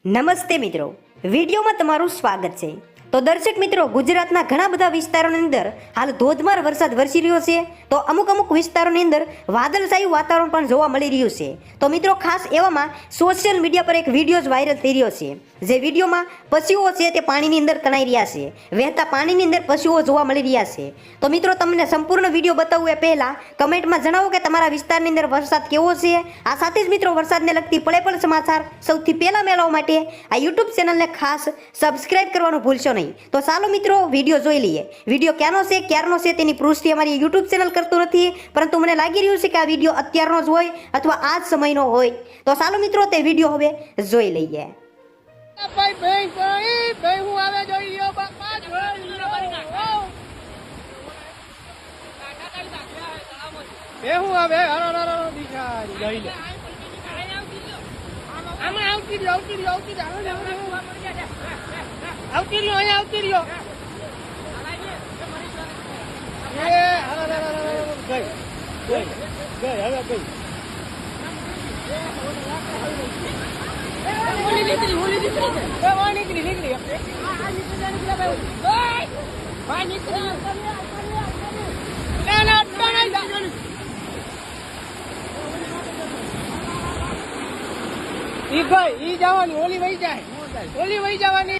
નમસ્તે મિત્રો, વિડીયોમાં તમારું સ્વાગત છે। તો દર્શક મિત્રો, ગુજરાતના ઘણા બધા વિસ્તારોની અંદર હાલ ધોધમાર વરસાદ વરસી રહ્યો છે। તો અમુક વિસ્તારોની અંદર વાદળછાયું વાતાવરણ પણ જોવા મળી રહ્યું છે। તો મિત્રો, ખાસ એવામાં સોશિયલ મીડિયા પર એક વિડીયો વાયરલ થઈ રહ્યો છે, જે વિડીયોમાં પશુઓ છે તે પાણીની અંદર તણાઈ રહ્યા છે, વહેતા પાણીની અંદર પશુઓ જોવા મળી રહ્યા છે। તો મિત્રો, તમને સંપૂર્ણ વિડીયો બતાવવું એ પહેલા કમેન્ટમાં જણાવો કે તમારા વિસ્તારની અંદર વરસાદ કેવો છે। આ સાથે જ મિત્રો, વરસાદને લગતી પળે સમાચાર સૌથી પહેલા મેળવવા માટે આ યુટ્યુબ ચેનલને ખાસ સબસ્ક્રાઇબ કરવાનું ભૂલશો નહીં। તો ચાલો મિત્રો, વિડીયો જોઈ લઈએ। વિડીયો ક્યારનો છે તેની પુષ્ટિ અમારી યુટ્યુબ ચેનલ કરતું નથી, પરંતુ મને લાગી રહ્યું છે કે આ વિડીયો અત્યારનો જ હોય અથવા આ જ સમયનો હોય। તો ચાલો મિત્રો, તે વિડીયો હવે જોઈ લઈએ। ઈ જવાની ઓલી વહી જાય, ઓલી વહી જવાની